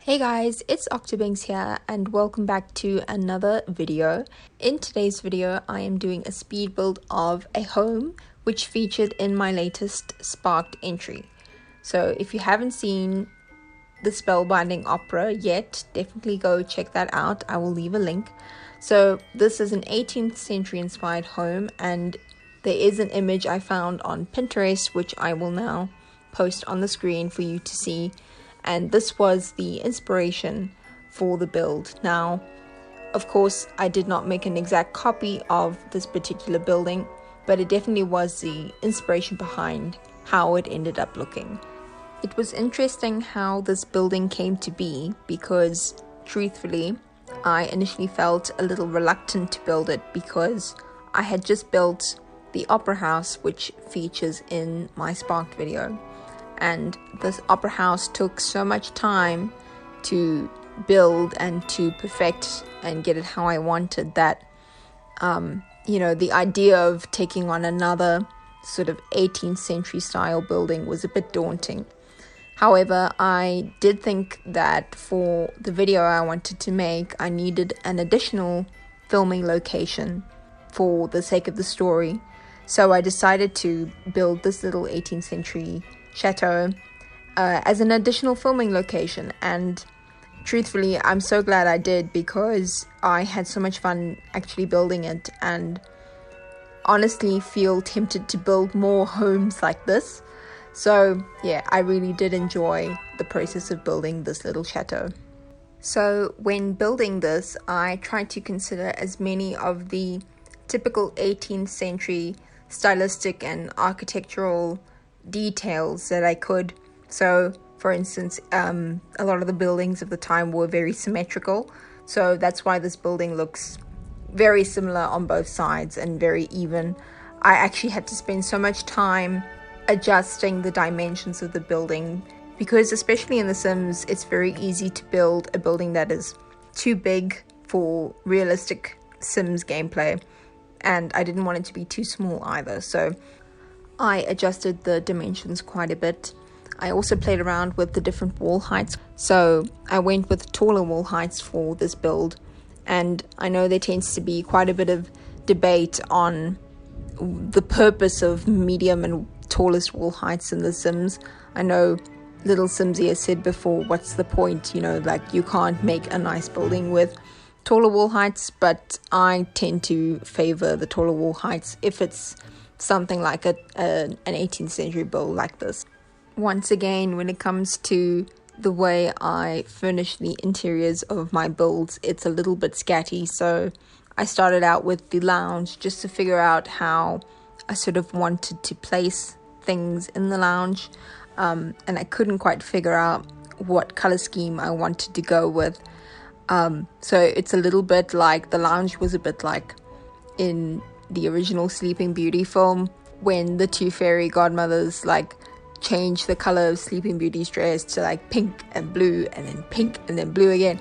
Hey guys, it's OctoBinx here and welcome back to another video. In today's video, I am doing a speed build of a home which featured in my latest Sparked entry. So if you haven't seen the Spellbinding opera yet, definitely go check that out. I will leave a link. So this is an 18th century inspired home, and there is an image I found on Pinterest which I will now post on the screen for you to see. And this was the inspiration for the build. Now, of course, I did not make an exact copy of this particular building, but it definitely was the inspiration behind how it ended up looking. It was interesting how this building came to be because, truthfully, I initially felt a little reluctant to build it because I had just built the opera house which features in my Sparked video. And this opera house took so much time to build and to perfect and get it how I wanted that, the idea of taking on another sort of 18th century style building was a bit daunting. However, I did think that for the video I wanted to make, I needed an additional filming location for the sake of the story. So I decided to build this little 18th century Château as an additional filming location, and truthfully I'm so glad I did because I had so much fun actually building it, and honestly feel tempted to build more homes like this. So yeah, I really did enjoy the process of building this little chateau. So when building this, I tried to consider as many of the typical 18th century stylistic and architectural details that I could. So for instance, a lot of the buildings of the time were very symmetrical, so that's why this building looks very similar on both sides and very even. I actually had to spend so much time adjusting the dimensions of the building because, especially in The Sims, it's very easy to build a building that is too big for realistic Sims gameplay, and I didn't want it to be too small either, so I adjusted the dimensions quite a bit. I also played around with the different wall heights. So I went with taller wall heights for this build. And I know there tends to be quite a bit of debate on the purpose of medium and tallest wall heights in The Sims. I know Little Simsy has said before, what's the point? You can't make a nice building with taller wall heights. But I tend to favor the taller wall heights if it's something like an 18th century build like this. Once again, when it comes to the way I furnish the interiors of my builds, it's a little bit scatty. So I started out with the lounge just to figure out how I sort of wanted to place things in the lounge, and I couldn't quite figure out what color scheme I wanted to go with. So it's a little bit like the lounge was a bit like in the original Sleeping Beauty film when the two fairy godmothers changed the color of Sleeping Beauty's dress to pink and blue and then pink and then blue again,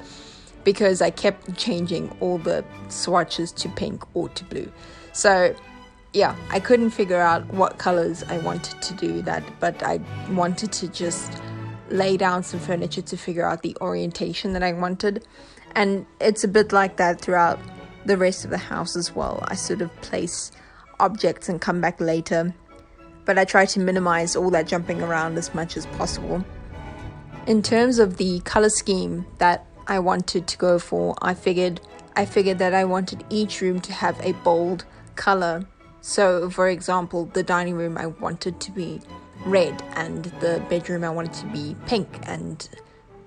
because I kept changing all the swatches to pink or to blue. So yeah, I couldn't figure out what colors I wanted to do that, but I wanted to just lay down some furniture to figure out the orientation that I wanted. And it's a bit like that throughout the rest of the house as well. I sort of place objects and come back later, but I try to minimize all that jumping around as much as possible. In terms of the color scheme that I wanted to go for, I figured that I wanted each room to have a bold color. So for example, the dining room I wanted to be red, and the bedroom I wanted to be pink, and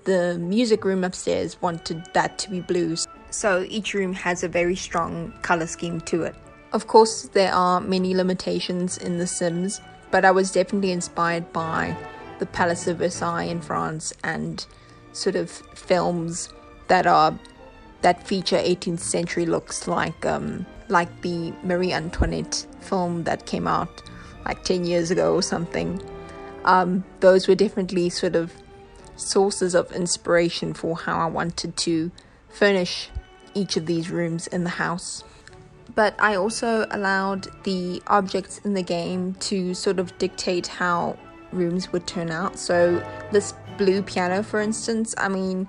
the music room upstairs wanted that to be blue. So each room has a very strong color scheme to it. Of course, there are many limitations in The Sims, but I was definitely inspired by the Palace of Versailles in France and sort of films that feature 18th century looks, like the Marie Antoinette film that came out 10 years ago or something. Those were definitely sort of sources of inspiration for how I wanted to furnish each of these rooms in the house. But I also allowed the objects in the game to sort of dictate how rooms would turn out. So this blue piano, for instance, I mean,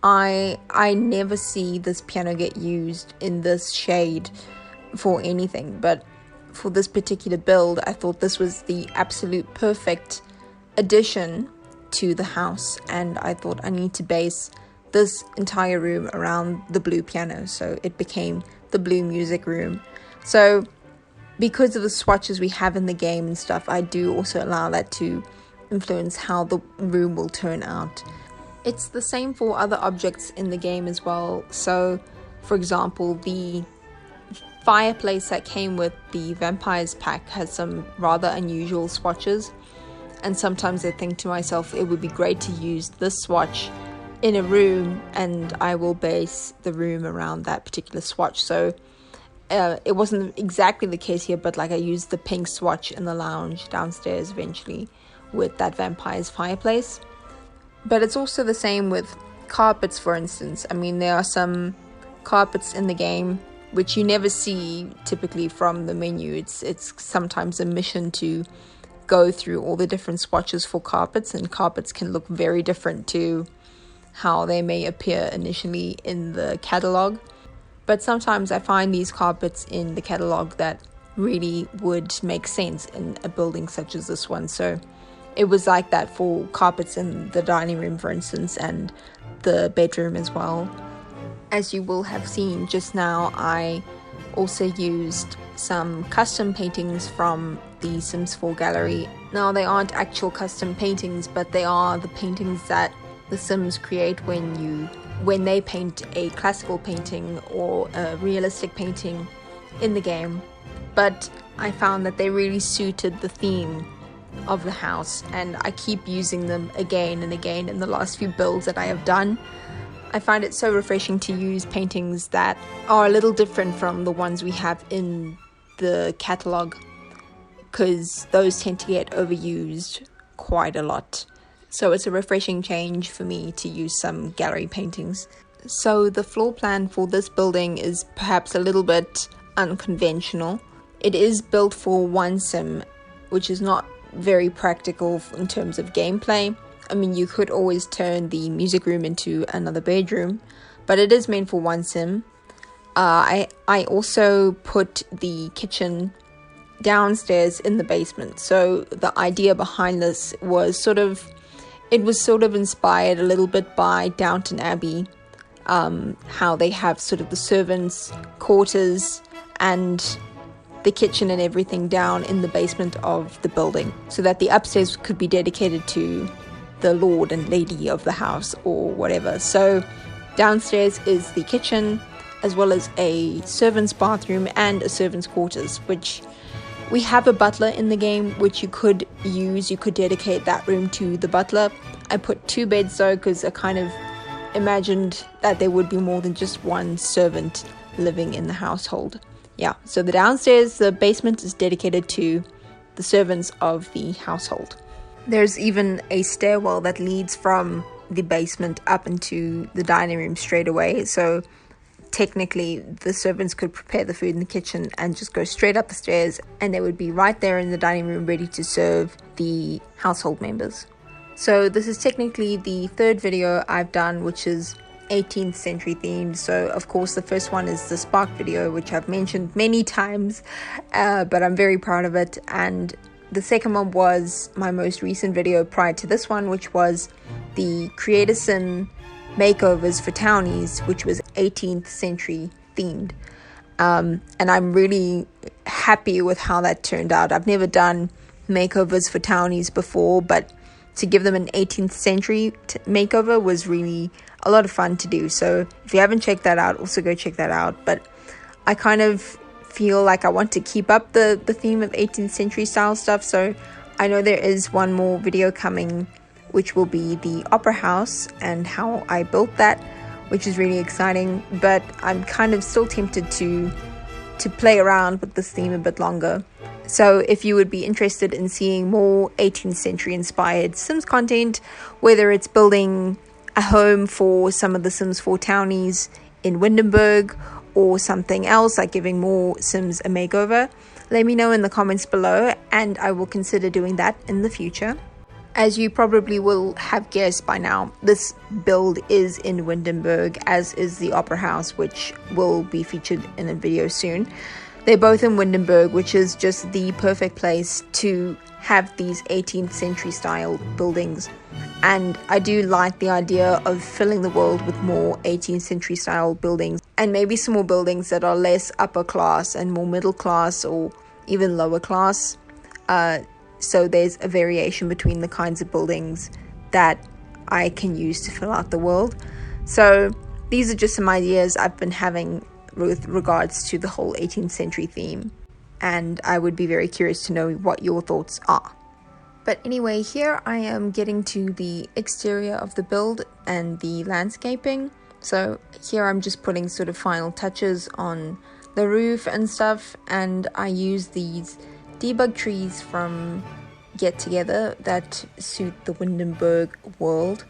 I never see this piano get used in this shade for anything, but for this particular build, I thought this was the absolute perfect addition to the house, and I thought I need to base this entire room around the blue piano, so it became the blue music room. So because of the swatches we have in the game and stuff, I do also allow that to influence how the room will turn out. It's the same for other objects in the game as well. So for example, the fireplace that came with the vampires pack has some rather unusual swatches, and sometimes I think to myself it would be great to use this swatch in a room, and I will base the room around that particular swatch. So it wasn't exactly the case here, but like I used the pink swatch in the lounge downstairs eventually with that vampire's fireplace. But it's also the same with carpets, for instance. I mean, there are some carpets in the game which you never see typically from the menu. It's sometimes a mission to go through all the different swatches for carpets, and carpets can look very different to how they may appear initially in the catalog. But sometimes I find these carpets in the catalog that really would make sense in a building such as this one. So it was like that for carpets in the dining room, for instance, and the bedroom as well. As you will have seen just now, I also used some custom paintings from the Sims 4 gallery. Now, they aren't actual custom paintings, but they are the paintings that the Sims create when they paint a classical painting or a realistic painting in the game. But I found that they really suited the theme of the house, and I keep using them again and again in the last few builds that I have done. I find it so refreshing to use paintings that are a little different from the ones we have in the catalog, because those tend to get overused quite a lot. So it's a refreshing change for me to use some gallery paintings. So the floor plan for this building is perhaps a little bit unconventional. It is built for one sim, which is not very practical in terms of gameplay. I mean, you could always turn the music room into another bedroom, but it is meant for one sim. I also put the kitchen downstairs in the basement. So the idea behind this was sort of inspired a little bit by Downton Abbey, how they have sort of the servants' quarters and the kitchen and everything down in the basement of the building, so that the upstairs could be dedicated to the lord and lady of the house or whatever. So downstairs is the kitchen, as well as a servant's bathroom and a servant's quarters, which we have a butler in the game, which you could use. You could dedicate that room to the butler. I put 2 beds though, because I kind of imagined that there would be more than just one servant living in the household. Yeah, so the downstairs, the basement, is dedicated to the servants of the household. There's even a stairwell that leads from the basement up into the dining room straight away. So technically, the servants could prepare the food in the kitchen and just go straight up the stairs, and they would be right there in the dining room ready to serve the household members. So this is technically the 3rd video I've done, which is 18th century themed. So of course the first one is the Spark video, which I've mentioned many times, but I'm very proud of it. And the second one was my most recent video prior to this one, which was the Creator Sim makeovers for townies, which was 18th century themed. And I'm really happy with how that turned out. I've never done makeovers for townies before, but to give them an 18th century makeover was really a lot of fun to do. So if you haven't checked that out, also go check that out. But I kind of feel like I want to keep up the theme of 18th century style stuff. So I know there is one more video coming, which will be the opera house and how I built that, which is really exciting. But I'm kind of still tempted to play around with this theme a bit longer. So if you would be interested in seeing more 18th century inspired Sims content, whether it's building a home for some of the Sims 4 townies in Windenburg or something else like giving more Sims a makeover, let me know in the comments below, and I will consider doing that in the future. As you probably will have guessed by now, this build is in Windenburg, as is the Opera House, which will be featured in a video soon. They're both in Windenburg, which is just the perfect place to have these 18th century style buildings. And I do like the idea of filling the world with more 18th century style buildings, and maybe some more buildings that are less upper class and more middle class or even lower class. So there's a variation between the kinds of buildings that I can use to fill out the world. So these are just some ideas I've been having with regards to the whole 18th century theme, and I would be very curious to know what your thoughts are. But anyway, here I am getting to the exterior of the build and the landscaping. So here I'm just putting sort of final touches on the roof and stuff, and I use these debug trees from Get Together that suit the Windenburg world.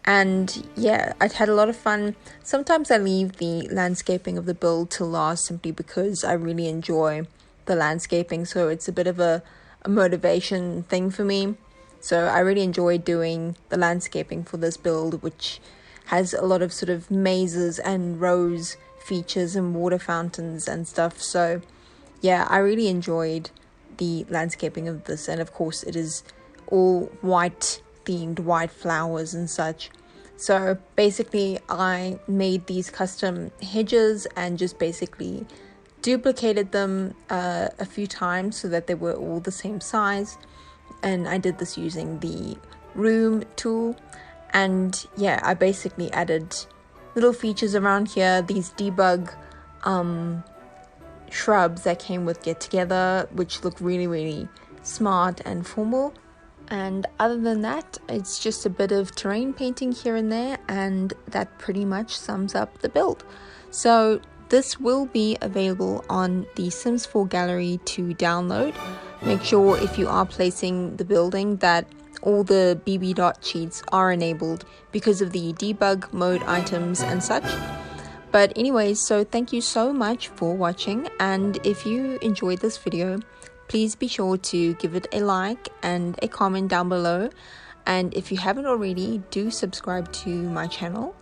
And yeah, I've had a lot of fun. Sometimes I leave the landscaping of the build to last simply because I really enjoy the landscaping, so it's a bit of a motivation thing for me. So I really enjoy doing the landscaping for this build, which has a lot of sort of mazes and rose features and water fountains and stuff. So yeah, I really enjoyed the landscaping of this, and of course it is all white themed, white flowers and such. So basically I made these custom hedges and just basically duplicated them a few times so that they were all the same size, and I did this using the room tool. And yeah, I basically added little features around here, these debug shrubs that came with Get Together, which look really smart and formal. And other than that, it's just a bit of terrain painting here and there, and that pretty much sums up the build. So this will be available on the Sims 4 gallery to download. Make sure if you are placing the building that all the bb cheats are enabled because of the debug mode items and such. But anyways, so thank you so much for watching, and if you enjoyed this video, please be sure to give it a like and a comment down below. And if you haven't already, do subscribe to my channel.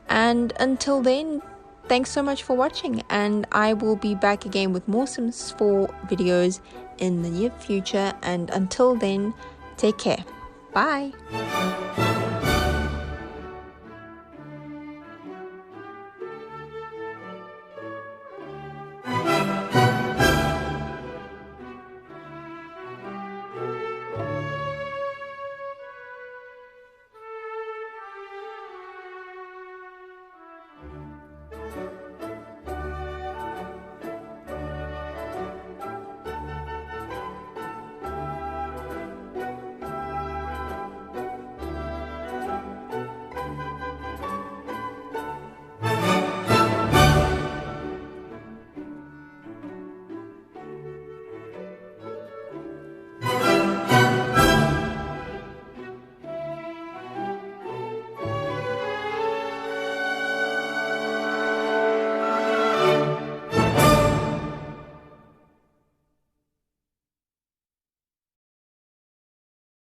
And until then, thanks so much for watching, and I will be back again with more Sims 4 videos in the near future. And until then, take care. Bye.